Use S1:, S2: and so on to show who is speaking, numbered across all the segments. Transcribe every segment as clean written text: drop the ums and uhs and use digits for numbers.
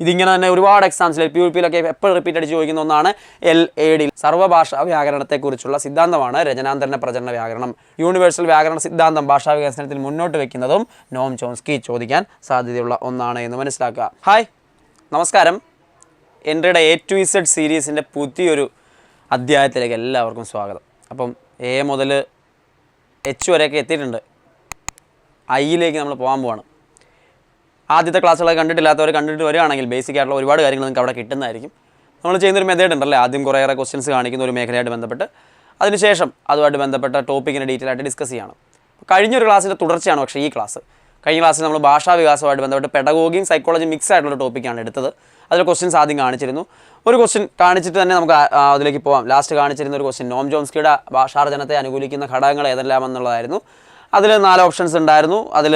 S1: ഇതിങ്ങനെ തന്നെ ഒരുപാട് എക്സാംസിൽ PUP-ലൊക്കെ എപ്പോഴും റിപ്പീറ്റ് അടിച്ച് ചോദിക്കുന്ന ഒന്നാണ് LAD. സർവ്വഭാഷാ വ്യാകരണത്തെക്കുറിച്ചുള്ള സിദ്ധാന്തമാണ് രചനാന്തര പ്രചരണ വ്യാകരണം. യൂണിവേഴ്സൽ വ്യാകരണ സിദ്ധാന്തം ഭാഷാ വികസനത്തിൽ മുന്നോട്ട് വെക്കുന്നതും നോം ചോംസ്കി ചോദിക്കാൻ സാധ്യതയുള്ള ഒന്നാണ് എന്ന് മനസ്സിലാക്കുക. ഹായ്, നമസ്കാരം. എൻട്രിയുടെ A to Z സീരീസിൻ്റെ പുതിയൊരു അധ്യായത്തിലേക്ക് എല്ലാവർക്കും സ്വാഗതം. അപ്പം A മുതൽ H വരെയൊക്കെ എത്തിയിട്ടുണ്ട്. Iയിലേക്ക് നമ്മൾ പോകാൻ പോവാണ്. ആദ്യത്തെ ക്ലാസ്സുകളൊക്കെ കണ്ടിട്ടില്ലാത്തവർ കണ്ടിട്ട് വരികയാണെങ്കിൽ ബേസിക് ആയിട്ടുള്ള ഒരുപാട് കാര്യങ്ങൾ നിങ്ങൾക്ക് അവിടെ കിട്ടുന്നതായിരിക്കും. നമ്മൾ ചെയ്യുന്നൊരു മെത്തേഡ് ഉണ്ടല്ലേ, ആദ്യം കുറേയേറെ ക്വസ്റ്റ്യൻസ് കാണിക്കുന്ന ഒരു മേഖലയായിട്ട് ബന്ധപ്പെട്ട് അതിനുശേഷം അതുമായിട്ട് ബന്ധപ്പെട്ട ടോപ്പിക്കിനെ ഡീറ്റെയിൽ ആയിട്ട് ഡിസ്കസ് ചെയ്യണം. കഴിഞ്ഞൊരു ക്ലാസ്സിൻ്റെ തുടർച്ചയാണ് പക്ഷേ ഈ ക്ലാസ്. കഴിഞ്ഞ ക്ലാസ്സിൽ നമ്മൾ ഭാഷാ വികാസമായിട്ട് ബന്ധപ്പെട്ട് പെഡഗോഗിയും സൈക്കോളജിയും മിക്സ് ആയിട്ടുള്ള ടോപ്പിക്കാണ് എടുത്തത്. അതിൽ ക്വസ്റ്റ്യൻസ് ആദ്യം കാണിച്ചിരുന്നു. ഒരു ക്വസ്റ്റ്യൻ കാണിച്ചിട്ട് തന്നെ നമുക്ക് അതിലേക്ക് പോകാം. ലാസ്റ്റ് കാണിച്ചിരുന്ന ഒരു ക്വസ്റ്റ്യൻ നോം ചോംസ്കിയുടെ ഭാഷാർജനത്തെ അനുകൂലിക്കുന്ന ഘടകങ്ങൾ ഏതെല്ലാം എന്നുള്ളതായിരുന്നു. അതിൽ 4 ഓപ്ഷൻസ് ഉണ്ടായിരുന്നു. അതിൽ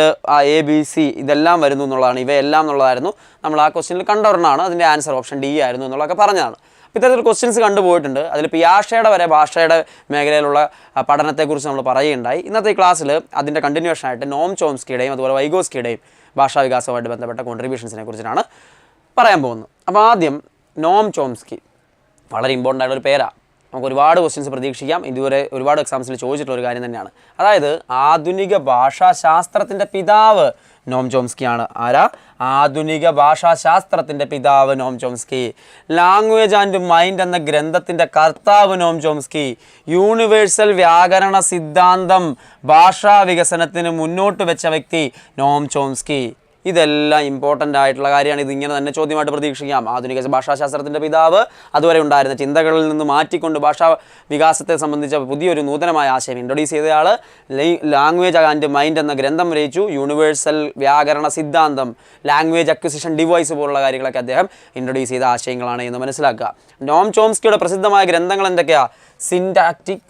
S1: ABC ഇതെല്ലാം വരുന്നു എന്നുള്ളതാണ്, ഇവയെല്ലാം എന്നുള്ളതായിരുന്നു. നമ്മൾ ആ ക്വസ്റ്റ്യനിൽ കണ്ടവരെണ്ണമാണ് അതിൻ്റെ ആൻസർ ഓപ്ഷൻ D ആയിരുന്നു എന്നുള്ളതൊക്കെ പറഞ്ഞതാണ്. ഇത്തരത്തിൽ ക്വസ്റ്റ്യൻസ് കണ്ടുപോയിട്ടുണ്ട്. അതിൽ പിയാഷയുടെ വരെ ഭാഷയുടെ മേഖലയിലുള്ള പഠനത്തെക്കുറിച്ച് നമ്മൾ പറയുകയുണ്ടായി. ഇന്നത്തെ ക്ലാസ്സിൽ അതിൻ്റെ കണ്ടിന്യൂഷനായിട്ട് നോം ചോംസ്കിയുടെയും അതുപോലെ വൈഗോസ്കിയുടെയും ഭാഷാ വികാസവുമായിട്ട് ബന്ധപ്പെട്ട കോൺട്രിബ്യൂഷൻസിനെ കുറിച്ചിട്ടാണ് പറയാൻ പോകുന്നത്. അപ്പോൾ ആദ്യം നോം ചോംസ്കി വളരെ ഇമ്പോർട്ടൻ്റ് ആയിട്ടൊരു പേരാണ്. നമുക്ക് ഒരുപാട് ക്വസ്റ്റ്യൻസ് പ്രതീക്ഷിക്കാം. ഇതുവരെ ഒരുപാട് എക്സാംസിൽ ചോദിച്ചിട്ടുള്ള ഒരു കാര്യം തന്നെയാണ്. അതായത് ആധുനിക ഭാഷാശാസ്ത്രത്തിൻ്റെ പിതാവ് നോം ചോംസ്കിയാണ്. ആരാ? ആധുനിക ഭാഷാശാസ്ത്രത്തിൻ്റെ പിതാവ് Noam Chomsky. Language and mind എന്ന ഗ്രന്ഥത്തിൻ്റെ കർത്താവ് നോം ചോംസ്കി. യൂണിവേഴ്സൽ വ്യാകരണ സിദ്ധാന്തം ഭാഷാ വികസനത്തിന് മുന്നോട്ട് വെച്ച വ്യക്തി നോം ചോംസ്കി. ഇതെല്ലാം ഇമ്പോർട്ടൻ്റ് ആയിട്ടുള്ള കാര്യമാണ്. ഇതിങ്ങനെ തന്നെ ചോദ്യമായിട്ട് പ്രതീക്ഷിക്കാം. ആധുനിക ഭാഷാശാസ്ത്രത്തിൻ്റെ പിതാവ്, അതുവരെ ഉണ്ടായിരുന്ന ചിന്തകളിൽ നിന്ന് മാറ്റിക്കൊണ്ട് ഭാഷാ വികാസത്തെ സംബന്ധിച്ച പുതിയൊരു നൂതനമായ ആശയം ഇൻട്രൊഡ്യൂസ് ചെയ്തയാൾ. ലാംഗ്വേജ് ആൻഡ് മൈൻഡ് എന്ന ഗ്രന്ഥം രചിച്ചു. യൂണിവേഴ്സൽ വ്യാകരണ സിദ്ധാന്തം, ലാംഗ്വേജ് അക്വിസിഷൻ ഡിവൈസ് പോലുള്ള കാര്യങ്ങളൊക്കെ അദ്ദേഹം ഇൻട്രൊഡ്യൂസ് ചെയ്ത ആശയങ്ങളാണ് എന്ന് മനസ്സിലാക്കുക. നോം ചോംസ്കിയുടെ പ്രസിദ്ധമായ ഗ്രന്ഥങ്ങൾ എന്തൊക്കെയാണ്? Syntactic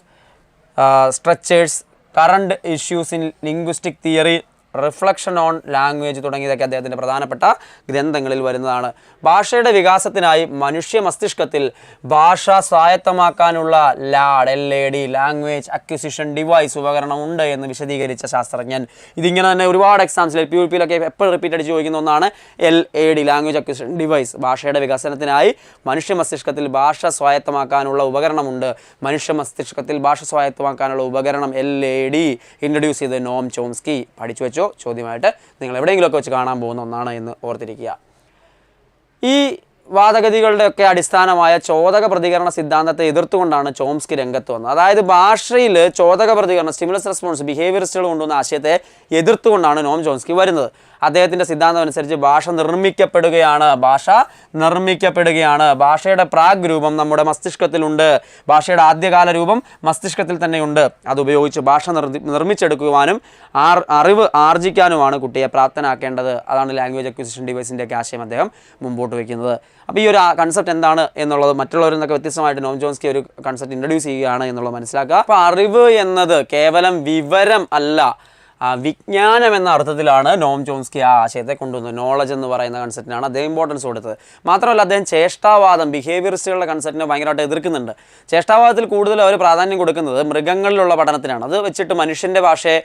S1: structures, current issues in linguistic theory, reflection on language തുടങ്ങിയതൊക്കെ അദ്ദേഹത്തിൻ്റെ പ്രധാനപ്പെട്ട ഗ്രന്ഥങ്ങളിൽ വരുന്നതാണ്. ഭാഷയുടെ വികാസത്തിനായി മനുഷ്യ മസ്തിഷ്കത്തിൽ ഭാഷ സ്വായത്തമാക്കാനുള്ള LAD ലാംഗ്വേജ് അക്വിസിഷൻ ഡിവൈസ് ഉപകരണം ഉണ്ട് എന്ന് വിശദീകരിച്ച ശാസ്ത്രജ്ഞൻ. ഇതിങ്ങനെ തന്നെ ഒരുപാട് എക്സാംസിൽ PUP-ലൊക്കെ എപ്പോഴും റിപ്പീറ്റ് അടിച്ച് ചോദിക്കുന്ന ഒന്നാണ് LAD ലാംഗ്വേജ് അക്വിസിഷൻ ഡിവൈസ്. ഭാഷയുടെ വികസനത്തിനായി മനുഷ്യ മസ്തിഷ്കത്തിൽ ഭാഷ സ്വായത്തമാക്കാനുള്ള ഉപകരണമുണ്ട്. മനുഷ്യ മസ്തിഷ്കത്തിൽ ഭാഷ സ്വായത്തമാക്കാനുള്ള ഉപകരണം LAD ഇൻട്രൊഡ്യൂസ് ചെയ്ത് നോം ചോംസ്കി. പഠിച്ചു വെച്ചോ, ചോദ്യമായിട്ട് നിങ്ങൾ എവിടെയെങ്കിലുമൊക്കെ വെച്ച് കാണാൻ പോകുന്ന ഒന്നാണ് എന്ന് ഓർത്തിരിക്കുക. ഈ വാദഗതികളുടെയൊക്കെ അടിസ്ഥാനമായ ചോദക പ്രതികരണ സിദ്ധാന്തത്തെ എതിർത്തുകൊണ്ടാണ് ചോംസ്കി രംഗത്ത് വന്നത്. അതായത് ഭാഷയിൽ ചോദക പ്രതികരണം, സ്റ്റിമുലസ് റെസ്പോൺസ്, ബിഹേവിയറിസ്റ്റുകൾ കൊണ്ടുവന്ന ആശയത്തെ എതിർത്തുകൊണ്ടാണ് നോം ചോംസ്കി വരുന്നത്. അദ്ദേഹത്തിൻ്റെ സിദ്ധാന്തം അനുസരിച്ച് ഭാഷ നിർമ്മിക്കപ്പെടുകയാണ്. ഭാഷയുടെ പ്രാഗ് രൂപം നമ്മുടെ മസ്തിഷ്കത്തിലുണ്ട്. ഭാഷയുടെ ആദ്യകാല രൂപം മസ്തിഷ്കത്തിൽ തന്നെയുണ്ട്. അതുപയോഗിച്ച് ഭാഷ നിർമ്മിച്ചെടുക്കുവാനും അറിവ് ആർജിക്കാനുമാണ് കുട്ടിയെ പ്രാപ്തനാക്കേണ്ടത്. അതാണ് ലാംഗ്വേജ് അക്വിസിഷൻ ഡിവൈസിൻ്റെയൊക്കെ ആശയം അദ്ദേഹം മുമ്പോട്ട് വയ്ക്കുന്നത്. അപ്പോൾ ഈ ഒരു കൺസെപ്റ്റ് എന്താണ് എന്നുള്ളത് മറ്റുള്ളവരിൽ നിന്നൊക്കെ വ്യത്യസ്തമായിട്ട് നോം ചോംസ്കി ഒരു കൺസെപ്റ്റ് ഇൻട്രൊഡ്യൂസ് ചെയ്യുകയാണ് എന്നുള്ളത് മനസ്സിലാക്കുക. അപ്പോൾ അറിവ് എന്നത് കേവലം വിവരം അല്ല, വിജ്ഞാനം എന്ന അർത്ഥത്തിലാണ് നോം ചോംസ്കി ആ ആശയത്തെ കൊണ്ടുവന്നത്. നോളജ് എന്ന് പറയുന്ന കൺസെപ്റ്റിനാണ് അദ്ദേഹം ഇമ്പോർട്ടൻസ് കൊടുത്തത്. മാത്രമല്ല അദ്ദേഹം ചേഷ്ടാവാദം, ബിഹേവിയറിസ്റ്റുകളുടെ കൺസെപ്റ്റിനെ ഭയങ്കരമായിട്ട് എതിർക്കുന്നുണ്ട്. ചേഷ്ടാവാദത്തിൽ കൂടുതൽ അവർ പ്രാധാന്യം കൊടുക്കുന്നത് മൃഗങ്ങളിലുള്ള പഠനത്തിനാണ്. അത് വെച്ചിട്ട് മനുഷ്യൻ്റെ ഭാഷയെ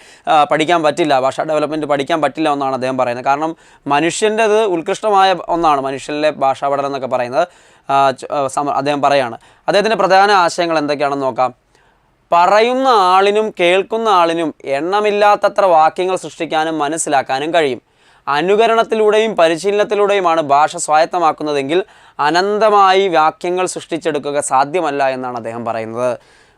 S1: പഠിക്കാൻ പറ്റില്ല, ഭാഷാ ഡെവലപ്മെൻറ്റ് പഠിക്കാൻ പറ്റില്ല എന്നാണ് അദ്ദേഹം പറയുന്നത്. കാരണം മനുഷ്യൻ്റെത് ഉത്കൃഷ്ടമായ ഒന്നാണ് മനുഷ്യനിലെ ഭാഷാ പഠനം എന്നൊക്കെ പറയുന്നത് അദ്ദേഹം പറയാണ്. അദ്ദേഹത്തിൻ്റെ പ്രധാന ആശയങ്ങൾ എന്തൊക്കെയാണെന്ന് നോക്കാം. പറയുന്ന ആളിനും കേൾക്കുന്ന ആളിനും എണ്ണമില്ലാത്തത്ര വാക്യങ്ങൾ സൃഷ്ടിക്കാനും മനസ്സിലാക്കാനും കഴിയും. അനുകരണത്തിലൂടെയും പരിശീലനത്തിലൂടെയുമാണ് ഭാഷ സ്വായത്തമാക്കുന്നതെങ്കിൽ അനന്തമായി വാക്യങ്ങൾ സൃഷ്ടിച്ചെടുക്കുക സാധ്യമല്ല എന്നാണ് അദ്ദേഹം പറയുന്നത്.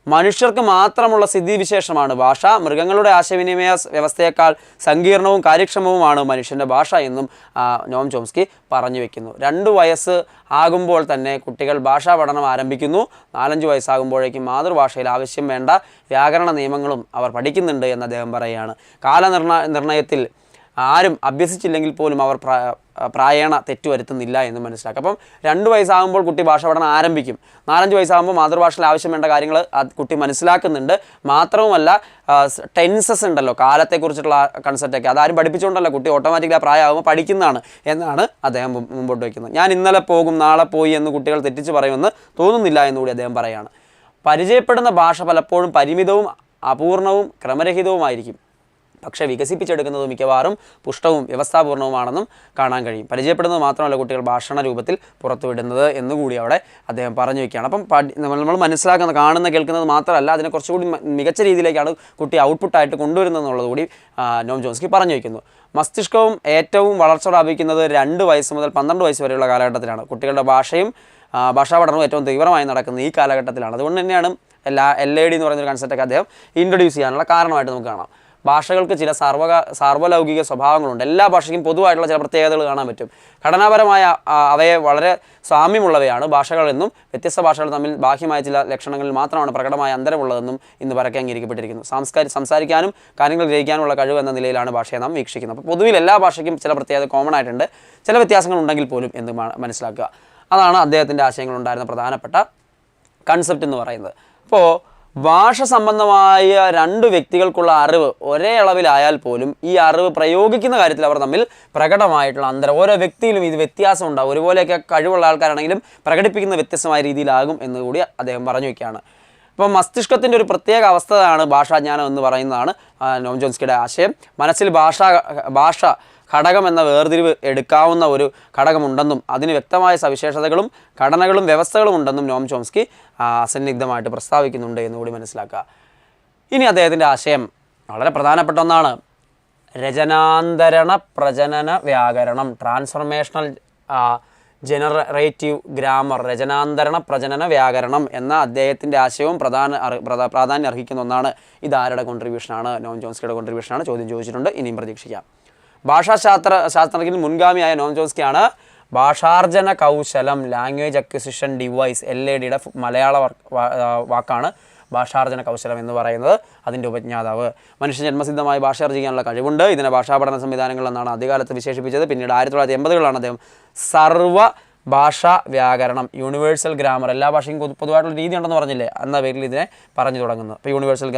S1: മനുഷ്യർക്ക് മാത്രമുള്ള സ്ഥിതിവിശേഷമാണ് ഭാഷ. മൃഗങ്ങളുടെ ആശയവിനിമയ വ്യവസ്ഥയേക്കാൾ സങ്കീർണവും കാര്യക്ഷമവുമാണ് മനുഷ്യൻ്റെ ഭാഷ എന്നും നോം ചോംസ്കി പറഞ്ഞു വയ്ക്കുന്നു. 2 വയസ്സ് ആകുമ്പോൾ തന്നെ കുട്ടികൾ ഭാഷാ പഠനം ആരംഭിക്കുന്നു. 4-5 വയസ്സാകുമ്പോഴേക്കും മാതൃഭാഷയിൽ ആവശ്യം വേണ്ട വ്യാകരണ നിയമങ്ങളും അവർ പഠിക്കുന്നുണ്ട് എന്ന് അദ്ദേഹം പറയുകയാണ്. കാലനിർണയത്തിൽ ആരും അഭ്യസിച്ചില്ലെങ്കിൽ പോലും അവർ പ്രായേണ തെറ്റുവരുത്തുന്നില്ല എന്ന് മനസ്സിലാക്കുക. അപ്പം 2 വയസ്സാകുമ്പോൾ കുട്ടി ഭാഷ പഠനം ആരംഭിക്കും. 4-5 വയസ്സാകുമ്പോൾ മാതൃഭാഷയിൽ ആവശ്യം വേണ്ട കാര്യങ്ങൾ കുട്ടി മനസ്സിലാക്കുന്നുണ്ട്. മാത്രവുമല്ല ടെൻസസ് ഉണ്ടല്ലോ, കാലത്തെക്കുറിച്ചിട്ടുള്ള കൺസെപ്റ്റൊക്കെ അതാരും പഠിപ്പിച്ചുകൊണ്ടല്ല, കുട്ടി ഓട്ടോമാറ്റിക്കലി പ്രായമാകുമ്പോൾ പഠിക്കുന്നതാണ് എന്നാണ് അദ്ദേഹം മുമ്പോട്ട് വയ്ക്കുന്നത്. ഞാൻ ഇന്നലെ പോകും നാളെ പോയി എന്ന് കുട്ടികൾ തെറ്റിച്ച് പറയുമെന്ന് തോന്നുന്നില്ല എന്നുകൂടി അദ്ദേഹം പറയുകയാണ്. പരിചയപ്പെടുന്ന ഭാഷ പലപ്പോഴും പരിമിതവും അപൂർണവും ക്രമരഹിതവുമായിരിക്കും. പക്ഷേ വികസിപ്പിച്ചെടുക്കുന്നത് മിക്കവാറും പുഷ്ടവും വ്യവസ്ഥാപൂർണവുമാണെന്നും കാണാൻ കഴിയും. പരിചയപ്പെടുന്നത് മാത്രമല്ല കുട്ടികൾ ഭാഷണ രൂപത്തിൽ പുറത്തുവിടുന്നത് എന്നുകൂടി അവിടെ അദ്ദേഹം പറഞ്ഞു വയ്ക്കുകയാണ്. അപ്പം നമ്മൾ മനസ്സിലാക്കുന്ന, കാണുന്ന, കേൾക്കുന്നത് മാത്രമല്ല, അതിനെ കുറച്ചുകൂടി മികച്ച രീതിയിലേക്കാണ് കുട്ടി ഔട്ട്പുട്ടായിട്ട് കൊണ്ടുവരുന്നത് എന്നുള്ളത് കൂടി നോം ചോംസ്കി പറഞ്ഞു വയ്ക്കുന്നു. മസ്തിഷ്കവും ഏറ്റവും വളർച്ച പ്രാപിക്കുന്നത് 2 വയസ്സ് മുതൽ 12 വയസ്സ് വരെയുള്ള കാലഘട്ടത്തിലാണ്. കുട്ടികളുടെ ഭാഷാ പഠനവും ഏറ്റവും തീവ്രമായി നടക്കുന്നത് ഈ കാലഘട്ടത്തിലാണ്. അതുകൊണ്ട് തന്നെയാണ് LAD എന്ന് പറയുന്നൊരു കൺസെപ്റ്റൊക്കെ അദ്ദേഹം ഇൻട്രൊഡ്യൂസ് ചെയ്യാനുള്ള കാരണമായിട്ട് നമുക്ക് കാണാം. ഭാഷകൾക്ക് ചില സാർവലൗകിക സ്വഭാവങ്ങളുണ്ട്. എല്ലാ ഭാഷയ്ക്കും പൊതുവായിട്ടുള്ള ചില പ്രത്യേകതകൾ കാണാൻ പറ്റും. ഘടനാപരമായ അവയെ വളരെ സാമ്യമുള്ളവയാണ് ഭാഷകളെന്നും വ്യത്യസ്ത ഭാഷകൾ തമ്മിൽ ബാഹ്യമായ ചില ലക്ഷണങ്ങളിൽ മാത്രമാണ് പ്രകടമായ അന്തരമുള്ളതെന്നും ഇന്ന് പരക്കെ അംഗീകരിക്കപ്പെട്ടിരിക്കുന്നു. സംസാരിക്കാനും കാര്യങ്ങൾ ഗ്രഹിക്കാനുള്ള കഴിവ് എന്ന നിലയിലാണ് ഭാഷയെ നാം വീക്ഷിക്കുന്നത്. അപ്പോൾ പൊതുവിൽ എല്ലാ ഭാഷയ്ക്കും ചില പ്രത്യേകത കോമൺ ആയിട്ടുണ്ട്, ചില വ്യത്യാസങ്ങൾ ഉണ്ടെങ്കിൽ പോലും എന്ന് മനസ്സിലാക്കുക. അതാണ് അദ്ദേഹത്തിൻ്റെ ആശയങ്ങളുണ്ടായിരുന്ന പ്രധാനപ്പെട്ട കൺസെപ്റ്റ് എന്ന് പറയുന്നത്. അപ്പോൾ ഭാഷ സംബന്ധമായ 2 വ്യക്തികൾക്കുള്ള അറിവ് ഒരേ അളവിലായാൽ പോലും ഈ അറിവ് പ്രയോഗിക്കുന്ന കാര്യത്തിൽ അവർ തമ്മിൽ പ്രകടമായിട്ടുള്ള അന്തരം, ഓരോ വ്യക്തിയിലും ഇത് വ്യത്യാസം ഉണ്ടാകും. ഒരുപോലെയൊക്കെ കഴിവുള്ള ആൾക്കാരാണെങ്കിലും പ്രകടിപ്പിക്കുന്ന വ്യത്യസ്തമായ രീതിയിലാകും എന്നുകൂടി അദ്ദേഹം പറഞ്ഞു വയ്ക്കുകയാണ്. അപ്പോൾ മസ്തിഷ്കത്തിൻ്റെ ഒരു പ്രത്യേക അവസ്ഥയാണ് ഭാഷാജ്ഞാനം എന്ന് പറയുന്നതാണ് നോം ചോംസ്കിയുടെ ആശയം. മനസ്സിൽ ഭാഷ ഘടകം എന്ന വേർതിരിവ് എടുക്കാവുന്ന ഒരു ഘടകമുണ്ടെന്നും അതിന് വ്യക്തമായ സവിശേഷതകളും ഘടനകളും വ്യവസ്ഥകളും ഉണ്ടെന്നും നോം ചോംസ്കി അസന്നിഗ്ധമായിട്ട് പ്രസ്താവിക്കുന്നുണ്ട് എന്നുകൂടി മനസ്സിലാക്കുക. ഇനി അദ്ദേഹത്തിൻ്റെ ആശയം വളരെ പ്രധാനപ്പെട്ട ഒന്നാണ്. രചനാന്തരണ പ്രജനന വ്യാകരണം, ട്രാൻസ്ഫർമേഷണൽ ജനറേറ്റീവ് ഗ്രാമർ, രചനാന്തരണ പ്രജനന വ്യാകരണം എന്ന അദ്ദേഹത്തിൻ്റെ ആശയവും പ്രാധാന്യം അർഹിക്കുന്ന ഒന്നാണ്. ഇതാരുടെ കോൺട്രിബ്യൂഷനാണ്? നോം ചോംസ്കിയുടെ കോൺട്രിബ്യൂഷനാണ്. ചോദ്യം ചോദിച്ചിട്ടുണ്ട്, ഇനിയും പ്രതീക്ഷിക്കാം. ഭാഷാശാസ്ത്രജ്ഞൻ മുൻഗാമിയായ നോം ചോംസ്കിയാണ് ഭാഷാർജന കൗശലം, ലാംഗ്വേജ് അക്വിസിഷൻ ഡിവൈസ്, LADയുടെ മലയാള വാക്കാണ് ഭാഷാർജന കൗശലം എന്ന് പറയുന്നത്. അതിൻ്റെ ഉപജ്ഞാതാവ്. മനുഷ്യ ജന്മസിദ്ധമായി ഭാഷ ആർജിക്കാനുള്ള കഴിവുണ്ട്. ഇതിനെ ഭാഷാപഠന സംവിധാനങ്ങൾ എന്നാണ് ആദ്യകാലത്ത് വിശേഷിപ്പിച്ചത്. പിന്നീട് 1980കളിലാണ് അദ്ദേഹം സർവ്വ ഭാഷാ വ്യാകരണം, യൂണിവേഴ്സൽ ഗ്രാമർ, എല്ലാ ഭാഷയും പൊതുവായിട്ടുള്ള രീതി ഉണ്ടെന്ന് പറഞ്ഞില്ലേ, എന്ന പേരിൽ ഇതിനെ പറഞ്ഞു തുടങ്ങുന്നത്. അപ്പോൾ യൂണിവേഴ്സൽ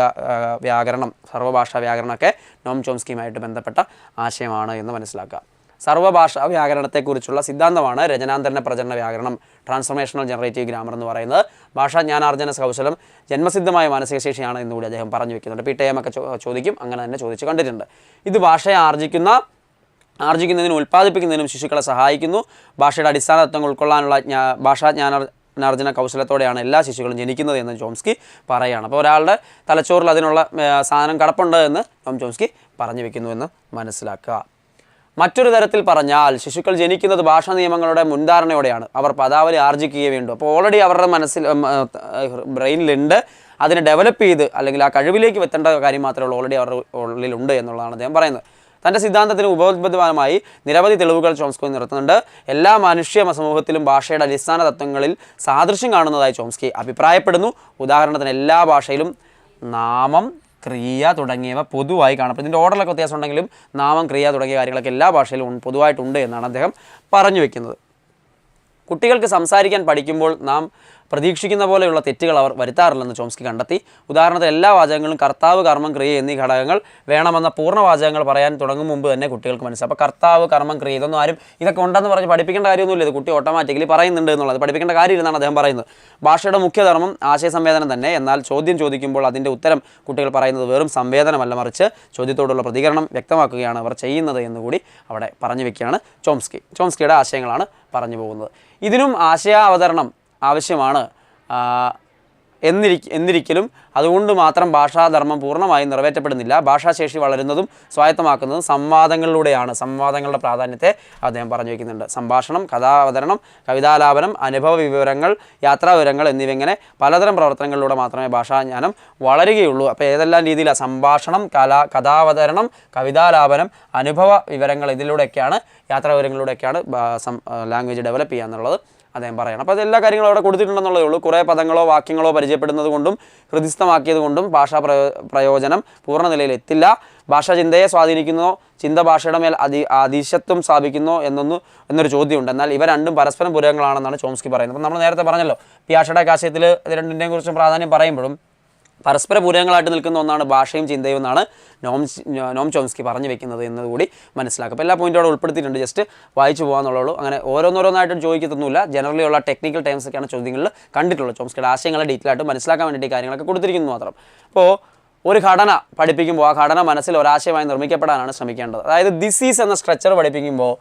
S1: വ്യാകരണം, സർവ്വഭാഷാ വ്യാകരണമൊക്കെ നോം ചോംസ്കിയുമായിട്ട് ബന്ധപ്പെട്ട ആശയമാണ് എന്ന് മനസ്സിലാക്കുക. സർവ്വഭാഷാ വ്യാകരണത്തെക്കുറിച്ചുള്ള സിദ്ധാന്തമാണ് രചനാന്തരണ പ്രചരണ വ്യാകരണം, ട്രാൻസ്ഫർമേഷണൽ ജനറേറ്റീവ് ഗ്രാമർ എന്ന് പറയുന്നത്. ഭാഷാജ്ഞാനാർജന കൗശലം ജന്മസിദ്ധമായ മാനസികശേഷിയാണ് എന്നുകൂടി അദ്ദേഹം പറഞ്ഞു വെക്കുന്നുണ്ട്. PTM ഒക്കെ ചോദിക്കും, അങ്ങനെ തന്നെ ചോദിച്ച് കണ്ടിട്ടുണ്ട്. ഇത് ഭാഷയെ ആർജിക്കുന്നതിനും ഉൽപ്പാദിപ്പിക്കുന്നതിനും ശിശുക്കളെ സഹായിക്കുന്നു. ഭാഷയുടെ അടിസ്ഥാന തത്വങ്ങൾ ഉൾക്കൊള്ളാനുള്ള ഭാഷാജ്ഞാനാർജന കൗശലത്തോടെയാണ് എല്ലാ ശിശുക്കളും ജനിക്കുന്നത് എന്ന് ചോംസ്കി പറയുകയാണ്. അപ്പോൾ ഒരാളുടെ തലച്ചോറിൽ അതിനുള്ള സാധനം കടപ്പുണ്ട് എന്ന് നോം ചോംസ്കി പറഞ്ഞു വെക്കുന്നു എന്ന് മനസ്സിലാക്കുക. മറ്റൊരു തരത്തിൽ പറഞ്ഞാൽ ശിശുക്കൾ ജനിക്കുന്നത് ഭാഷാ നിയമങ്ങളുടെ മുൻധാരണയോടെയാണ്. അവർ പദാവലി ആർജിക്കുകയേ വേണ്ടു. അപ്പോൾ ഓൾറെഡി അവരുടെ ബ്രെയിനിലുണ്ട്. അതിനെ ഡെവലപ്പ് ചെയ്ത് അല്ലെങ്കിൽ ആ കഴിവിലേക്ക് എത്തേണ്ട കാര്യം മാത്രമേ ഉള്ളൂ, ഓൾറെഡി അവരുടെ ഉള്ളിലുണ്ട് എന്നുള്ളതാണ് അദ്ദേഹം പറയുന്നത്. തൻ്റെ സിദ്ധാന്തത്തിന് ഉപോത്ബദ്ധമായി നിരവധി തെളിവുകൾ ചോംസ്കി നിർത്തുന്നുണ്ട്. എല്ലാ മനുഷ്യ സമൂഹത്തിലും ഭാഷയുടെ അടിസ്ഥാന തത്വങ്ങളിൽ സാദൃശ്യം കാണുന്നതായി ചോംസ്കി അഭിപ്രായപ്പെടുന്നു. ഉദാഹരണത്തിന് എല്ലാ ഭാഷയിലും നാമം, ക്രിയ തുടങ്ങിയവ പൊതുവായി കാണും. അപ്പോൾ ഇതിൻ്റെ ഓർഡറിലൊക്കെ വ്യത്യാസം ഉണ്ടെങ്കിലും നാമം, ക്രിയ തുടങ്ങിയ കാര്യങ്ങളൊക്കെ എല്ലാ ഭാഷയിലും പൊതുവായിട്ടുണ്ട് എന്നാണ് അദ്ദേഹം പറഞ്ഞു വയ്ക്കുന്നത്. കുട്ടികൾക്ക് സംസാരിക്കാൻ പഠിക്കുമ്പോൾ നാം പ്രതീക്ഷിക്കുന്ന പോലെയുള്ള തെറ്റുകൾ അവർ വരുത്താറില്ലെന്ന് ചോംസ്കി കണ്ടെത്തി. ഉദാഹരണത്തിന് എല്ലാ വാചകങ്ങളും കർത്താവ്, കർമ്മം, ക്രിയ എന്നീ ഘടകങ്ങൾ വേണമെന്ന പൂർണ്ണവാചകങ്ങൾ പറയാൻ തുടങ്ങും മുമ്പ് തന്നെ കുട്ടികൾക്ക് മനസ്സിലാവും. അപ്പോൾ കർത്താവ്, കർമ്മം, ക്രിയ ഇതൊന്നും ആരും ഇതൊക്കെ ഉണ്ടെന്ന് പറഞ്ഞ് പഠിപ്പിക്കേണ്ട കാര്യമൊന്നുമില്ല. ഇത് കുട്ടി ഓട്ടോമാറ്റിക്കലി പറയുന്നുണ്ട് എന്നുള്ളത് പഠിപ്പിക്കേണ്ട കാര്യമില്ലെന്നാണ് അദ്ദേഹം പറയുന്നത്. ഭാഷയുടെ മുഖ്യധർമ്മം ആശയസംവേദനം തന്നെ. എന്നാൽ ചോദ്യം ചോദിക്കുമ്പോൾ അതിൻ്റെ ഉത്തരം കുട്ടികൾ പറയുന്നത് വെറും സംവേദനമല്ല, മറിച്ച് ചോദ്യത്തോടുള്ള പ്രതികരണം വ്യക്തമാക്കുകയാണ് അവർ ചെയ്യുന്നത് എന്നുകൂടി അവിടെ പറഞ്ഞു വെക്കുകയാണ് ചോംസ്കിയുടെ ആശയങ്ങളാണ് പറഞ്ഞു പോകുന്നത്. ഇതിനും ആശയാവതരണം ആവശ്യമാണ് എന്നിരിക്കലും അതുകൊണ്ട് മാത്രം ഭാഷാധർമ്മം പൂർണ്ണമായും നിറവേറ്റപ്പെടുന്നില്ല. ഭാഷാശേഷി വളരുന്നതും സ്വായത്തമാക്കുന്നതും സംവാദങ്ങളിലൂടെയാണ്. സംവാദങ്ങളുടെ പ്രാധാന്യത്തെ അദ്ദേഹം പറഞ്ഞു വയ്ക്കുന്നുണ്ട്. സംഭാഷണം, കഥാവതരണം, കവിതാലാപനം, അനുഭവ വിവരങ്ങൾ, യാത്രാ വിവരങ്ങൾ എന്നിവങ്ങനെ പലതരം പ്രവർത്തനങ്ങളിലൂടെ മാത്രമേ ഭാഷാജ്ഞാനം വളരുകയുള്ളൂ. അപ്പോൾ ഏതെല്ലാം രീതിയിലാണ് സംഭാഷണം, കഥാവതരണം, കവിതാലാപനം, അനുഭവ വിവരങ്ങൾ, ഇതിലൂടെയൊക്കെയാണ്, യാത്രാ വിവരങ്ങളിലൂടെയൊക്കെയാണ് ലാംഗ്വേജ് ഡെവലപ്പ് ചെയ്യുക എന്നുള്ളത് അദ്ദേഹം പറയണം. അപ്പോൾ അതെല്ലാ കാര്യങ്ങളും അവിടെ കൊടുത്തിട്ടുണ്ടെന്നുള്ളതേ ഉള്ളൂ. കുറേ പദങ്ങളോ വാക്യങ്ങളോ പരിചയപ്പെടുന്നത് കൊണ്ടും ഹൃദിസ്ഥമാക്കിയത് കൊണ്ടും ഭാഷാ പ്രയോജനം പൂർണ്ണ നിലയിൽ എത്തില്ല. ഭാഷ ചിന്തയെ സ്വാധീനിക്കുന്നോ ചിന്ത ഭാഷയുടെ മേൽ അധീശത്വം സ്ഥാപിക്കുന്നോ എന്നൊരു ചോദ്യമുണ്ട്. എന്നാൽ ഇവ രണ്ടും പരസ്പരം പൂരകങ്ങളാണെന്നാണ് ചോംസ്കി പറയുന്നത്. അപ്പോൾ നമ്മൾ നേരത്തെ പറഞ്ഞല്ലോ, പിയാഷയുടെ ആശയത്തിൽ ഇത് രണ്ടിൻ്റെയും കുറിച്ചും പ്രാധാന്യം പറയുമ്പോഴും പരസ്പര പൂരകങ്ങളായിട്ട് നിൽക്കുന്ന ഒന്നാണ് ഭാഷയും ചിന്തയും എന്നാണ് നോം ചോംസ്കി പറഞ്ഞു വെക്കുന്നത് എന്നതുകൂടി മനസ്സിലാക്കുക. അപ്പോൾ എല്ലാ പോയിൻറ്റും അവിടെ ഉൾപ്പെടുത്തിയിട്ടുണ്ട്. ജസ്റ്റ് വായിച്ചു പോകാമെന്നുള്ളൂ. അങ്ങനെ ഓരോന്നോരോന്നായിട്ടും ചോദിക്കത്തൊന്നുമില്ല. ജനറലി ഉള്ള ടെക്നിക്കൽ ടേംസൊക്കെയാണ് ചോദ്യങ്ങളിൽ കണ്ടിട്ടുള്ളത്. ചോംസ്കിയുടെ ആശയങ്ങളെ ഡീറ്റെയിൽ ആയിട്ട് മനസ്സിലാക്കാൻ വേണ്ടിയിട്ട് കാര്യങ്ങളൊക്കെ കൊടുത്തിരിക്കുന്നു മാത്രം. അപ്പോൾ ഒരു ഘടന പഠിപ്പിക്കുമ്പോൾ ആ ഘടന മനസ്സിൽ ഒരാശയമായി നിർമ്മിക്കപ്പെടാനാണ് ശ്രമിക്കേണ്ടത്. അതായത് ദിസ് ഈസ് എന്ന സ്ട്രക്ചർ പഠിപ്പിക്കുമ്പോൾ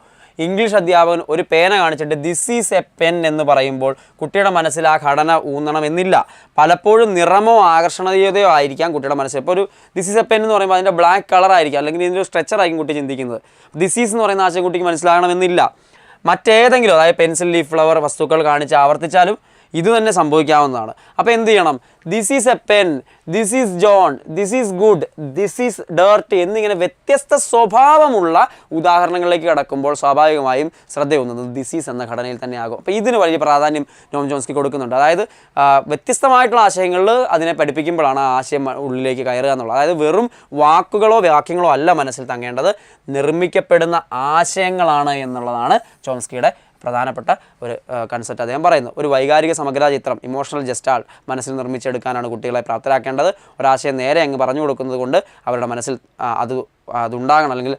S1: ഇംഗ്ലീഷ് അധ്യാപകൻ ഒരു പേന കാണിച്ചിട്ട് ദിസ് ഈസ് എ പെൻ എന്ന് പറയുമ്പോൾ കുട്ടിയുടെ മനസ്സിൽ ആ ഘടന ഊന്നണമെന്നില്ല. പലപ്പോഴും നിറമോ ആകർഷണീയതയോ ആയിരിക്കാം കുട്ടിയുടെ മനസ്സിൽ. ഇപ്പോൾ ഒരു ദിസ് ഈസ് എ പെൻ എന്ന് പറയുമ്പോൾ അതിൻ്റെ ബ്ലാക്ക് കളർ ആയിരിക്കും, അല്ലെങ്കിൽ ഇതിൻ്റെ സ്ട്രക്ചർ ആയിരിക്കും കുട്ടി ചിന്തിക്കുന്നത്. ദിസ് ഈസ് എന്ന് പറയുന്ന ആശയം കുട്ടിക്ക് മനസ്സിലാകണമെന്നില്ല. മറ്റേതെങ്കിലും, അതായത് പെൻസിൽ, ലീഫ്, ഫ്ലവർ വസ്തുക്കൾ കാണിച്ച് ആവർത്തിച്ചാലും ഇത് തന്നെ സംഭവിക്കാവുന്നതാണ്. അപ്പോൾ എന്ത് ചെയ്യണം? This is A pen, this is John, this is good, this is dirty എന്നിങ്ങനെ വ്യത്യസ്ത സ്വഭാവമുള്ള ഉദാഹരണങ്ങളിലേക്ക് കടക്കുമ്പോൾ സ്വാഭാവികമായും ശ്രദ്ധയൊന്നുന്നത് ദിസ് ഈസ് എന്ന ഘടനയിൽ തന്നെയാകും. അപ്പോൾ ഇതിന് വലിയ പ്രാധാന്യം നോം ചോംസ്കി കൊടുക്കുന്നുണ്ട്. അതായത് വ്യത്യസ്തമായിട്ടുള്ള ആശയങ്ങളിൽ അതിനെ പഠിപ്പിക്കുമ്പോഴാണ് ആ ആശയം ഉള്ളിലേക്ക് കയറുക എന്നുള്ളത്. അതായത് വെറും വാക്കുകളോ വാക്യങ്ങളോ അല്ല മനസ്സിൽ തങ്ങേണ്ടത്, നിർമ്മിക്കപ്പെടുന്ന ആശയങ്ങളാണ് എന്നുള്ളതാണ് ചോംസ്കിയുടെ പ്രധാനപ്പെട്ട ഒരു കൺസെപ്റ്റ് അദ്ദേഹം പറയുന്നത്. ഒരു വൈകാരിക സമഗ്ര ചിത്രം, ഇമോഷണൽ ജസ്റ്റാൾ മനസ്സിൽ നിർമ്മിച്ചെടുക്കാനാണ് കുട്ടികളെ പ്രാപ്തരാക്കേണ്ടത്. ഒരാശയം നേരെ അങ്ങ് പറഞ്ഞു കൊടുക്കുന്നത് കൊണ്ട് അവരുടെ മനസ്സിൽ അതുണ്ടാകണം, അല്ലെങ്കിൽ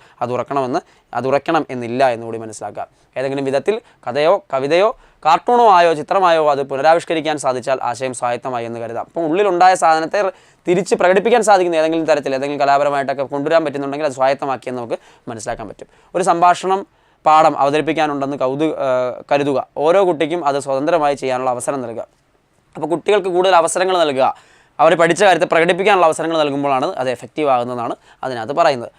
S1: അതുറക്കണം എന്നില്ല എന്നുകൂടി മനസ്സിലാക്കുക. ഏതെങ്കിലും വിധത്തിൽ കഥയോ കവിതയോ കാർട്ടൂണോ ആയോ ചിത്രമായോ അത് പുനരാവിഷ്കരിക്കാൻ സാധിച്ചാൽ ആശയം സ്വായത്തമായി എന്ന് കരുതാം. അപ്പോൾ ഉള്ളിലുണ്ടായ സാധനത്തെ തിരിച്ച് പ്രകടിപ്പിക്കാൻ സാധിക്കുന്ന ഏതെങ്കിലും തരത്തിൽ ഏതെങ്കിലും കലാപരമായിട്ടൊക്കെ കൊണ്ടുവരാൻ പറ്റുന്നുണ്ടെങ്കിൽ അത് സ്വായത്തമാക്കിയെന്ന് നമുക്ക് മനസ്സിലാക്കാൻ പറ്റും. ഒരു സംഭാഷണം പാഠം അവതരിപ്പിക്കാനുണ്ടെന്ന് കരുതുക. ഓരോ കുട്ടിക്കും അത് സ്വതന്ത്രമായി ചെയ്യാനുള്ള അവസരം നൽകുക. അപ്പോൾ കുട്ടികൾക്ക് കൂടുതൽ അവസരങ്ങൾ നൽകുക, അവർ പഠിച്ച കാര്യത്തെ പ്രകടിപ്പിക്കാനുള്ള അവസരങ്ങൾ നൽകുമ്പോഴാണ് അത് എഫക്റ്റീവ് ആകുന്നതാണ് അതിനകത്ത് പറയുന്നത്.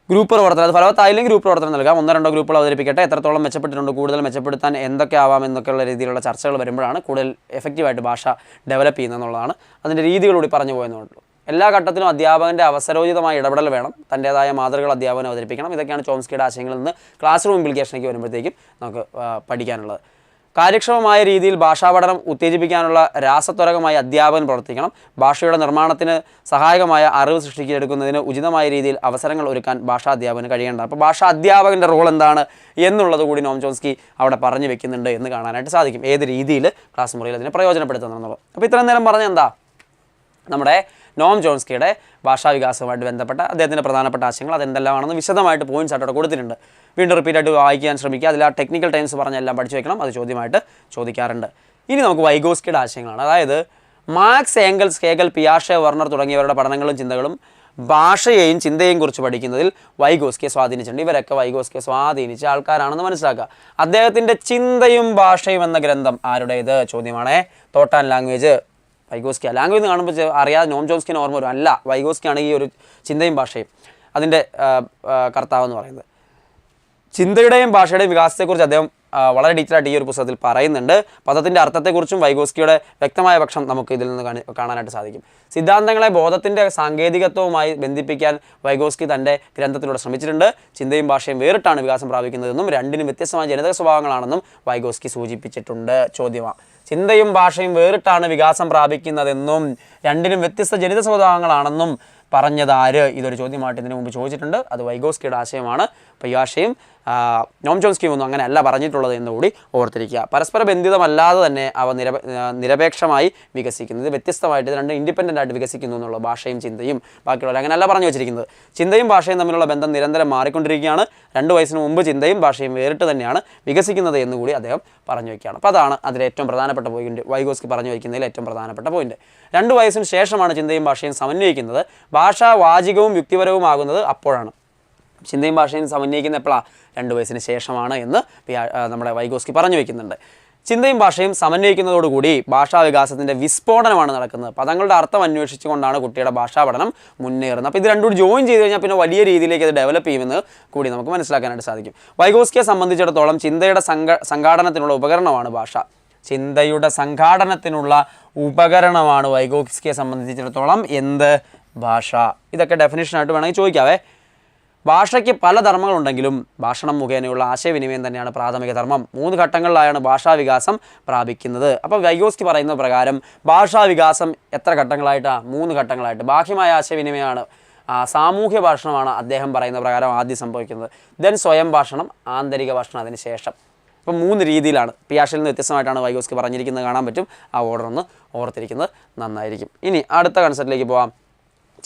S1: ഗ്രൂപ്പ് പ്രവർത്തനം, അത് ഫലവത്തായില്ലെങ്കിൽ ഗ്രൂപ്പ് പ്രവർത്തനം നൽകാം. 1-2 ഗ്രൂപ്പുകൾ അവതരിപ്പിക്കട്ടെ, എത്രത്തോളം മെച്ചപ്പെട്ടിട്ടുണ്ട്, കൂടുതൽ മെച്ചപ്പെടുത്താൻ എന്തൊക്കെ ആവാം എന്നൊക്കെയുള്ള രീതിയിലുള്ള ചർച്ചകൾ വരുമ്പോഴാണ് കൂടുതൽ എഫക്റ്റീവായിട്ട് ഭാഷ ഡെവലപ്പ് ചെയ്യുന്നതെന്നുള്ളതാണ്. അതിൻ്റെ രീതികളൂടി പറഞ്ഞു പോയെന്നുള്ളൂ. എല്ലാ ഘട്ടത്തിലും അധ്യാപകൻ്റെ അവസരോചിതമായ ഇടപെടൽ വേണം. തൻ്റേതായ മാതൃകൾ അധ്യാപകൻ അവതരിപ്പിക്കണം. ഇതൊക്കെയാണ് ചോംസ്കിയുടെ ആശയങ്ങളിൽ നിന്ന് ക്ലാസ് റൂം ഇംപ്ലിക്കേഷനിലേക്ക് വരുമ്പോഴത്തേക്കും നമുക്ക് പഠിക്കാനുള്ളത്. കാര്യക്ഷമമായ രീതിയിൽ ഭാഷാ പഠനം ഉത്തേജിപ്പിക്കാനുള്ള രാസത്വരകമായ അധ്യാപകൻ പ്രവർത്തിക്കണം. ഭാഷയുടെ നിർമ്മാണത്തിന് സഹായകമായ അറിവ് സൃഷ്ടിച്ചെടുക്കുന്നതിന് ഉചിതമായ രീതിയിൽ അവസരങ്ങൾ ഒരുക്കാൻ ഭാഷാ അധ്യാപകന് കഴിയേണ്ട. അപ്പോൾ ഭാഷാ അധ്യാപകൻ്റെ റോൾ എന്താണ് എന്നുള്ളത് കൂടി നോം ചോംസ്കി അവിടെ പറഞ്ഞു വെക്കുന്നുണ്ട് എന്ന് കാണാനായിട്ട് സാധിക്കും. ഏത് രീതിയിൽ ക്ലാസ് മുറിയിൽ അതിനെ പ്രയോജനപ്പെടുത്തുന്നുള്ളത്. അപ്പോൾ ഇത്രയും നേരം പറഞ്ഞ എന്താ? നമ്മുടെ നോം ചോംസ്കിയുടെ ഭാഷാവികാസവുമായിട്ട് ബന്ധപ്പെട്ട അദ്ദേഹത്തിൻ്റെ പ്രധാനപ്പെട്ട ആശയങ്ങൾ അതെന്തെല്ലാമാണെന്ന് വിശദമായിട്ട് പോയിന്റ്സ് ആയിട്ട് കൊടുത്തിട്ടുണ്ട്. വീണ്ടും റിപ്പീറ്റായിട്ട് വായിക്കാൻ ശ്രമിക്കുക. അതിൽ ആ ടെക്നിക്കൽ ടൈംസ് പറഞ്ഞ എല്ലാം പഠിച്ചു വെക്കണം. അത് ചോദ്യമായിട്ട് ചോദിക്കാറുണ്ട്. ഇനി നമുക്ക് വൈഗോസ്കിയുടെ ആശയങ്ങളാണ്. അതായത് മാർക്സ്, ഏംഗൽസ്, ഹേഗൽ, പിയാഷെ, വെർണർ തുടങ്ങിയവരുടെ പഠനങ്ങളും ചിന്തകളും ഭാഷയെയും ചിന്തയെയും കുറിച്ച് പഠിക്കുന്നതിൽ വൈഗോസ്കിയെ സ്വാധീനിച്ചിട്ടുണ്ട്. ഇവരൊക്കെ വൈഗോസ്കിയെ സ്വാധീനിച്ച ആൾക്കാരാണെന്ന് മനസ്സിലാക്കുക. അദ്ദേഹത്തിൻ്റെ ചിന്തയും ഭാഷയും എന്ന ഗ്രന്ഥം ആരുടേത് ചോദ്യമാണേ. Thought and language Vygotsky. Language എന്ന് കാണുമ്പോൾ അറിയാതെ നോം ചോംസ്കിന് ഓർമ്മ വരും. അല്ല, വൈഗോസ്കിയാണ് ഈ ഒരു ചിന്തയും ഭാഷയും അതിൻ്റെ കർത്താവ് എന്ന് പറയുന്നത്. ചിന്തയുടെയും ഭാഷയുടെയും വികാസത്തെക്കുറിച്ച് അദ്ദേഹം വളരെ ഡീറ്റെയിലായിട്ട് ഈ ഒരു പുസ്തകത്തിൽ പറയുന്നുണ്ട്. പദത്തിൻ്റെ അർത്ഥത്തെക്കുറിച്ചും വൈഗോസ്കിയുടെ വ്യക്തമായ പക്ഷം നമുക്ക് ഇതിൽ നിന്ന് കാണാനായിട്ട് സാധിക്കും. സിദ്ധാന്തങ്ങളെ ബോധത്തിൻ്റെ സാങ്കേതികത്വവുമായി ബന്ധിപ്പിക്കാൻ വൈഗോസ്കി തൻ്റെ ഗ്രന്ഥത്തിലൂടെ ശ്രമിച്ചിട്ടുണ്ട്. ചിന്തയും ഭാഷയും വേറിട്ടാണ് വികാസം പ്രാപിക്കുന്നതെന്നും രണ്ടിനും വ്യത്യസ്തമായ ജനിതക സ്വഭാവങ്ങളാണെന്നും വൈഗോസ്കി സൂചിപ്പിച്ചിട്ടുണ്ട്. ചോദ്യമാണ്, ചിന്തയും ഭാഷയും വേറിട്ടാണ് വികാസം പ്രാപിക്കുന്നതെന്നും രണ്ടിനും വ്യത്യസ്ത ജനിത സ്വഭാവങ്ങളാണെന്നും പറഞ്ഞതാര്? ഇതൊരു ചോദ്യമായിട്ട് ഇതിനു മുമ്പ് ചോദിച്ചിട്ടുണ്ട്. അത് വൈഗോസ്കിയുടെ ആശയമാണ്. അപ്പോൾ ഈ ആശയം നോം ചോംസ്കിയും ഒന്നും അങ്ങനെ അല്ല പറഞ്ഞിട്ടുള്ളത് എന്നുകൂടി ഓർത്തിരിക്കുക. പരസ്പര ബന്ധിതമല്ലാതെ തന്നെ അവ നിരപേക്ഷമായി വികസിക്കുന്നു. ഇത് വ്യത്യസ്തമായിട്ട് ഇത് രണ്ട് ഇൻഡിപെൻഡൻ്റ് ആയിട്ട് വികസിക്കുന്നു എന്നുള്ള ഭാഷയും ചിന്തയും ബാക്കിയുള്ള അങ്ങനെയല്ല പറഞ്ഞു വെച്ചിരിക്കുന്നത്. ചിന്തയും ഭാഷയും തമ്മിലുള്ള ബന്ധം നിരന്തരം മാറിക്കൊണ്ടിരിക്കുകയാണ്. 2 വയസ്സിന് മുമ്പ് ചിന്തയും ഭാഷയും വേറിട്ട് തന്നെയാണ് വികസിക്കുന്നത് എന്നുകൂടി അദ്ദേഹം പറഞ്ഞു വയ്ക്കുകയാണ്. അപ്പോൾ അതാണ് അതിലെ ഏറ്റവും പ്രധാനപ്പെട്ട പോയിന്റ്, വൈഗോസ്കി പറഞ്ഞു വയ്ക്കുന്നതിൽ ഏറ്റവും പ്രധാനപ്പെട്ട പോയിന്റ്. 2 വയസ്സിന് ശേഷമാണ് ചിന്തയും ഭാഷയും സമന്വയിക്കുന്നത്. ഭാഷ വാചികവും യുക്തിപരവുമാകുന്നത് അപ്പോഴാണ്. ചിന്തയും ഭാഷയും സമന്വയിക്കുന്ന എപ്പോഴാണ്? 2 വയസ്സിന് ശേഷമാണ് എന്ന് നമ്മുടെ വൈഗോസ്കി പറഞ്ഞു വയ്ക്കുന്നുണ്ട്. ചിന്തയും ഭാഷയും സമന്വയിക്കുന്നതോടുകൂടി ഭാഷാ വികാസത്തിൻ്റെ വിസ്ഫോടനമാണ് നടക്കുന്നത്. പദങ്ങളുടെ അർത്ഥം അന്വേഷിച്ചുകൊണ്ടാണ് കുട്ടിയുടെ ഭാഷാ പഠനം മുന്നേറുന്നത്. അപ്പോൾ ഇത് രണ്ടും കൂടി ജോയിൻ ചെയ്ത് കഴിഞ്ഞാൽ പിന്നെ വലിയ രീതിയിലേക്ക് അത് ഡെവലപ്പ് ചെയ്യുമെന്ന് കൂടി നമുക്ക് മനസ്സിലാക്കാനായിട്ട് സാധിക്കും. വൈഗോസ്കിയെ സംബന്ധിച്ചിടത്തോളം ചിന്തയുടെ സംഘാടനത്തിനുള്ള ഉപകരണമാണ് ഭാഷ. ചിന്തയുടെ സംഘാടനത്തിനുള്ള ഉപകരണമാണ് വൈഗോസ്കിയെ സംബന്ധിച്ചിടത്തോളം എന്ത്? ഭാഷ. ഇതൊക്കെ ഡെഫിനിഷനായിട്ട് വേണമെങ്കിൽ ചോദിക്കാവേ. ഭാഷയ്ക്ക് പല ധർമ്മങ്ങളുണ്ടെങ്കിലും ഭാഷണം മുഖേനയുള്ള ആശയവിനിമയം തന്നെയാണ് പ്രാഥമിക ധർമ്മം. 3 ഘട്ടങ്ങളിലായാണ് ഭാഷാവികാസം പ്രാപിക്കുന്നത്. അപ്പോൾ വൈഗോസ്കി പറയുന്ന പ്രകാരം ഭാഷാവികാസം എത്ര ഘട്ടങ്ങളായിട്ടാണ്? 3 ഘട്ടങ്ങളായിട്ട്. ബാഹ്യമായ ആശയവിനിമയമാണ്, സാമൂഹ്യ ഭാഷണമാണ് അദ്ദേഹം പറയുന്ന പ്രകാരം ആദ്യം സംഭവിക്കുന്നത്. ദെൻ സ്വയം ഭാഷണം, ആന്തരിക ഭാഷണം അതിന് ശേഷം. ഇപ്പം 3 രീതിയിലാണ്. പിയാഷയിൽ നിന്ന് വ്യത്യസ്തമായിട്ടാണ് വൈഗോസ്കി പറഞ്ഞിരിക്കുന്നത് കാണാൻ പറ്റും. ആ ഓർഡർ ഒന്ന് ഓർത്തിരിക്കുന്നത് നന്നായിരിക്കും. ഇനി അടുത്ത കൺസെപ്റ്റിലേക്ക് പോകാം.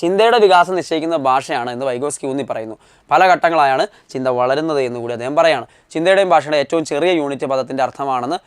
S1: ചിന്തയുടെ വികാസം നിശ്ചയിക്കുന്ന ഭാഷയാണ് എന്ന് വൈഗോസ്കി ഊന്നി പറയുന്നു. പല ഘട്ടങ്ങളായാണ് ചിന്ത വളരുന്നത് എന്നുകൂടി അദ്ദേഹം പറയാണ്. ചിന്തയുടെയും ഭാഷയുടെ ഏറ്റവും ചെറിയ യൂണിറ്റ് പദത്തിൻ്റെ അർത്ഥമാണെന്ന്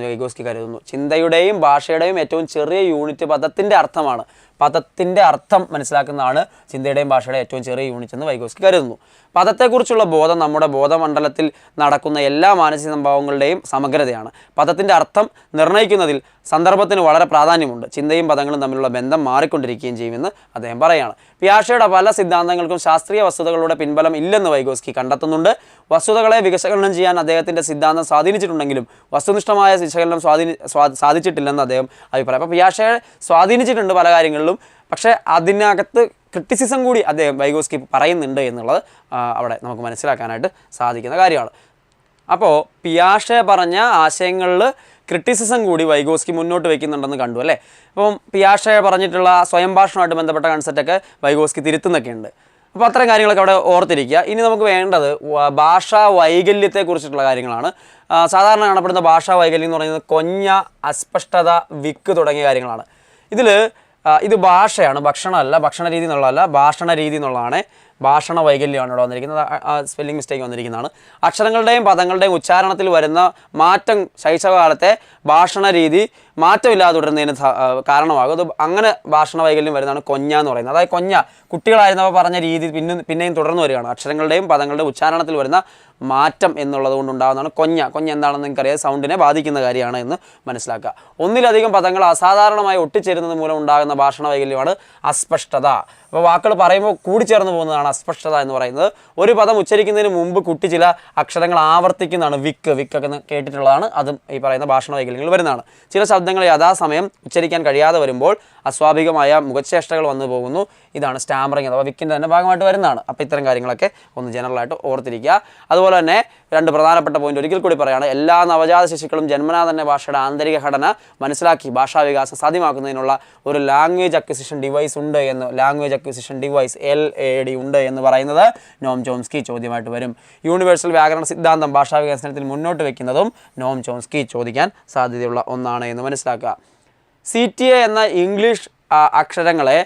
S1: വൈഗോസ്കി കരുതുന്നു. ചിന്തയുടെയും ഭാഷയുടെയും ഏറ്റവും ചെറിയ യൂണിറ്റ് പദത്തിൻ്റെ അർത്ഥമാണ്. പദത്തിൻ്റെ അർത്ഥം മനസ്സിലാക്കുന്നതാണ് ചിന്തയുടെയും ഭാഷയുടെ ഏറ്റവും ചെറിയ യൂണിറ്റ് എന്ന് വൈഗോസ്കി കരുതുന്നു. പദത്തെക്കുറിച്ചുള്ള ബോധം നമ്മുടെ ബോധമണ്ഡലത്തിൽ നടക്കുന്ന എല്ലാ മാനസിക സംഭവങ്ങളുടെയും സമഗ്രതയാണ്. പദത്തിൻ്റെ അർത്ഥം നിർണ്ണയിക്കുന്നതിൽ സന്ദർഭത്തിന് വളരെ പ്രാധാന്യമുണ്ട്. ചിന്തയും പദങ്ങളും തമ്മിലുള്ള ബന്ധം മാറിക്കൊണ്ടിരിക്കുകയും ചെയ്യുമെന്ന് അദ്ദേഹം പറയുകയാണ്. പിയാഷെയുടെ പല സിദ്ധാന്തങ്ങൾക്കും ശാസ്ത്രീയ വസ്തുതകളുടെ പിൻബലം ഇല്ലെന്ന് വൈഗോസ്കി കണ്ടെത്തുന്നുണ്ട്. വസ്തുതകളെ വിശകലനം ചെയ്യാൻ അദ്ദേഹത്തിൻ്റെ സിദ്ധാന്തം സ്വാധീനിച്ചിട്ടുണ്ടെങ്കിലും വസ്തുനിഷ്ഠമായ വിശകലനം സാധിച്ചിട്ടില്ലെന്ന് അദ്ദേഹം അഭിപ്രായം. അപ്പോൾ പിയാഷെ സ്വാധീനിച്ചിട്ടുണ്ട് പല കാര്യങ്ങളിലും, പക്ഷേ അതിനകത്ത് ക്രിറ്റിസിസം കൂടി അദ്ദേഹം വൈഗോസ്കി പറയുന്നുണ്ട് എന്നുള്ളത് അവിടെ നമുക്ക് മനസ്സിലാക്കാനായിട്ട് സാധിക്കുന്ന കാര്യമാണ്. അപ്പോൾ പിയാഷെ പറഞ്ഞ ആശയങ്ങളിൽ ക്രിറ്റിസിസം കൂടി വൈഗോസ്കി മുന്നോട്ട് വയ്ക്കുന്നുണ്ടെന്ന് കണ്ടു അല്ലേ. അപ്പം പിയാഷെ പറഞ്ഞിട്ടുള്ള സ്വയം ഭാഷണമായിട്ട് ബന്ധപ്പെട്ട കൺസെപ്റ്റൊക്കെ വൈഗോസ്കി തിരുത്തുന്നൊക്കെ ഉണ്ട്. അപ്പോൾ അത്തരം കാര്യങ്ങളൊക്കെ അവിടെ ഓർത്തിരിക്കുക. ഇനി നമുക്ക് വേണ്ടത് ഭാഷാ വൈകല്യത്തെക്കുറിച്ചിട്ടുള്ള കാര്യങ്ങളാണ്. സാധാരണ കാണപ്പെടുന്ന ഭാഷാ വൈകല്യം എന്ന് പറയുന്നത് കൊഞ്ഞ, അസ്പഷ്ടത, വിക്ക് തുടങ്ങിയ കാര്യങ്ങളാണ്. ഇത് ഭാഷയാണ്, ഭക്ഷണമല്ല, ഭക്ഷണ രീതി എന്നുള്ളതല്ല, ഭാഷണ രീതി എന്നുള്ളതാണ്. ഭാഷണ വൈകല്യമാണ് ഇവിടെ വന്നിരിക്കുന്നത്, സ്പെല്ലിംഗ് മിസ്റ്റേക്ക് വന്നിരിക്കുന്നതാണ്. അക്ഷരങ്ങളുടെയും പദങ്ങളുടെയും ഉച്ചാരണത്തിൽ വരുന്ന മാറ്റം ശൈശവകാലത്തെ ഭാഷണ രീതി മാറ്റമില്ലാതെ തുടരുന്നതിന് കാരണമാകും. അത് അങ്ങനെ ഭാഷണ വൈകല്യം വരുന്നതാണ് കൊഞ്ഞ എന്ന് പറയുന്നത്. അതായത് കൊഞ്ഞ കുട്ടികളായിരുന്നവ പറഞ്ഞ രീതി പിന്നെയും തുടർന്ന് വരികയാണ്. അക്ഷരങ്ങളുടെയും പദങ്ങളുടെയും ഉച്ചാരണത്തിൽ വരുന്ന മാറ്റം എന്നുള്ളത് കൊണ്ടുണ്ടാകുന്നതാണ് കൊഞ്ഞ എന്താണെന്ന് നിങ്ങൾക്കറിയാം, സൗണ്ടിനെ ബാധിക്കുന്ന കാര്യമാണ് എന്ന് മനസ്സിലാക്കുക. ഒന്നിലധികം പദങ്ങൾ അസാധാരണമായി ഒട്ടിച്ചേരുന്നത് മൂലം ഉണ്ടാകുന്ന ഭാഷണ വൈകല്യമാണ് അസ്പഷ്ടത. അപ്പോൾ വാക്കുകൾ പറയുമ്പോൾ കൂടിച്ചേർന്ന് പോകുന്നതാണ് അസ്പഷ്ടത എന്ന് പറയുന്നത്. ഒരു പദം ഉച്ചരിക്കുന്നതിന് മുമ്പ് കുട്ടി ചില അക്ഷരങ്ങൾ ആവർത്തിക്കുന്നതാണ്. വിക്കൊക്കെ കേട്ടിട്ടുള്ളതാണ്. അതും ഈ പറയുന്ന ഭാഷണ വൈകല്യങ്ങൾ വരുന്നതാണ്. ചില ശബ്ദങ്ങൾ യഥാസമയം ഉച്ചരിക്കാൻ കഴിയാതെ വരുമ്പോൾ അസ്വാഭാവികമായ മുഖചേഷ്ടകൾ വന്നു പോകുന്നു. ഇതാണ് സ്റ്റാമറിങ് അഥവാ വിക്കിൻ്റെ തന്നെ ഭാഗമായിട്ട് വരുന്നതാണ്. അപ്പോൾ ഇത്തരം കാര്യങ്ങളൊക്കെ ഒന്ന് ജനറലായിട്ട് ഓർത്തിരിക്കുക. അതുപോലെ തന്നെ രണ്ട് പ്രധാനപ്പെട്ട പോയിന്റ് ഒരിക്കൽ കൂടി പറയുകയാണ്. എല്ലാ നവജാത ശിശുക്കളും ജന്മനാ തന്നെ ഭാഷയുടെ ആന്തരിക ഘടന മനസ്സിലാക്കി ഭാഷാവികാസം സാധ്യമാക്കുന്നതിനുള്ള ഒരു ലാംഗ്വേജ് അക്വിസിഷൻ ഡിവൈസ് ഉണ്ട് എന്ന്, ലാംഗ്വേജ് അക്വിസിഷൻ ഡിവൈസ് LAD ഉണ്ട് എന്ന് പറയുന്നത് നോം ചോംസ്കി ചോദ്യമായിട്ട് വരും. യൂണിവേഴ്സൽ വ്യാകരണ സിദ്ധാന്തം ഭാഷാവികസനത്തിൽ മുന്നോട്ട് വയ്ക്കുന്നതും നോം ചോംസ്കി ചോദിക്കാൻ സാധ്യതയുള്ള ഒന്നാണ് എന്ന് മനസ്സിലാക്കുക. CTA എന്ന ഇംഗ്ലീഷ് അക്ഷരങ്ങളെ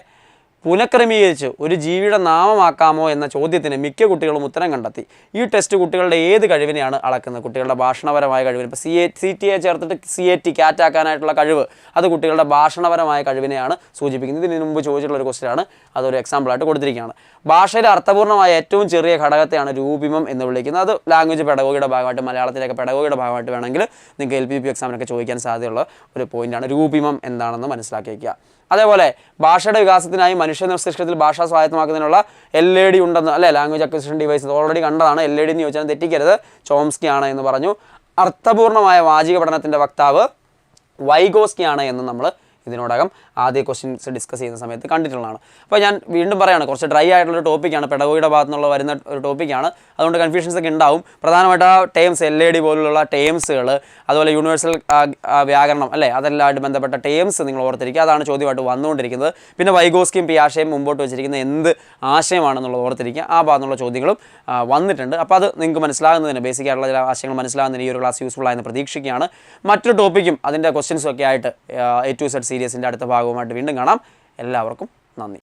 S1: പുനഃക്രമീകരിച്ച് ഒരു ജീവിയുടെ നാമമാക്കാമോ എന്ന ചോദ്യത്തിന് മിക്ക കുട്ടികളും ഉത്തരം കണ്ടെത്തി. ഈ ടെസ്റ്റ് കുട്ടികളുടെ ഏത് കഴിവിനെയാണ് അളക്കുന്നത്? കുട്ടികളുടെ ഭാഷണപരമായ കഴിവിന്. ഇപ്പോൾ CTA ചേർത്തിട്ട് CAT ക്യാറ്റാക്കാനായിട്ടുള്ള കഴിവ്, അത് കുട്ടികളുടെ ഭാഷണപരമായ കഴിവിനെയാണ് സൂചിപ്പിക്കുന്നത്. ഇതിന് മുമ്പ് ചോദിച്ചിട്ടുള്ള ഒരു ക്വസ്റ്റ്യനാണ്, അതൊരു എക്സാമ്പിളായിട്ട് കൊടുത്തിരിക്കുകയാണ്. ഭാഷയിലെ അർത്ഥപൂർണ്ണമായ ഏറ്റവും ചെറിയ ഘടകത്തെയാണ് രൂപിമം എന്ന് വിളിക്കുന്നത്. അത് ലാംഗ്വേജ് പെഡഗോഗിയുടെ ഭാഗമായിട്ട്, മലയാളത്തിലേക്ക് പെഡഗോഗിയുടെ ഭാഗമായിട്ട് വേണമെങ്കിൽ നിങ്ങൾക്ക് LPP എക്സാമിനൊക്കെ ചോദിക്കാൻ സാധ്യതയുള്ള ഒരു പോയിൻ്റാണ്. രൂപിമം എന്താണെന്ന് മനസ്സിലാക്കി വയ്ക്കുക. അതേപോലെ ഭാഷയുടെ വികാസത്തിനായി മനുഷ്യ മസ്തിഷ്കത്തിൽ ഭാഷ സ്വായത്തമാക്കുന്നതിനുള്ള LAD ഉണ്ടെന്ന് അല്ലേ, ലാംഗ്വേജ് അക്വിസിഷൻ ഡിവൈസ് ഓൾറെഡി കണ്ടതാണ്. LAD എന്ന് ചോദിച്ചാൽ തെറ്റിക്കരുത്, ചോംസ്കി ആണ് എന്ന് പറഞ്ഞു. അർത്ഥപൂർണ്ണമായ വാചിക പഠനത്തിൻ്റെ വക്താവ് വൈഗോസ്കി ആണ് എന്ന് നമ്മൾ ഇതിനോടകം ആദ്യ ക്വസ്റ്റ്യൻസ് ഡിസ്കസ് ചെയ്യുന്ന സമയത്ത് കണ്ടിട്ടുള്ളതാണ്. അപ്പോൾ ഞാൻ വീണ്ടും പറയുകയാണ്, കുറച്ച് ഡ്രൈ ആയിട്ടുള്ളൊരു ടോപ്പിക്കാണ്, പെഡഗോഗിയുടെ ഭാഗത്തു നിന്നുള്ള വരുന്ന ഒരു ടോപ്പിക്കാണ്. അതുകൊണ്ട് കൺഫ്യൂഷൻസ് ഒക്കെ ഉണ്ടാവും. പ്രധാനമായിട്ട് ആ ടേംസ്, LAD പോലുള്ള ടേംസുകൾ, അതുപോലെ യൂണിവേഴ്സൽ വ്യാകരണം അല്ലേ, അതെല്ലാമായിട്ട് ബന്ധപ്പെട്ട ടേംസ് നിങ്ങൾ ഓർത്തിരിക്കുക. അതാണ് ചോദ്യമായിട്ട് വന്നുകൊണ്ടിരിക്കുന്നത്. പിന്നെ വൈഗോസ്കിയും പിയാഷെയും മുമ്പോട്ട് വെച്ചിരിക്കുന്ന എന്ത് ആശയമാണെന്നുള്ളത് ഓർത്തിരിക്കുക. ആ ഭാഗത്തുള്ള ചോദ്യങ്ങളും വന്നിട്ടുണ്ട്. അപ്പോൾ അത് നിങ്ങൾക്ക് മനസ്സിലാകുന്നതിന്, ബേസിക് ആയിട്ടുള്ള ചില ആശയങ്ങൾ മനസ്സിലാകുന്നതിന് ഈ ഒരു ക്ലാസ് യൂസ്ഫുൾ ആയെന്ന് പ്രതീക്ഷിക്കുകയാണ്. മറ്റൊരു ടോപ്പിക്കും അതിൻ്റെ ക്വസ്റ്റ്യൻസും ഒക്കെ ആയിട്ട് A to Z സീരീസിൻ്റെ അടുത്ത ഭാഗവുമായിട്ട് വീണ്ടും കാണാം. എല്ലാവർക്കും നന്ദി.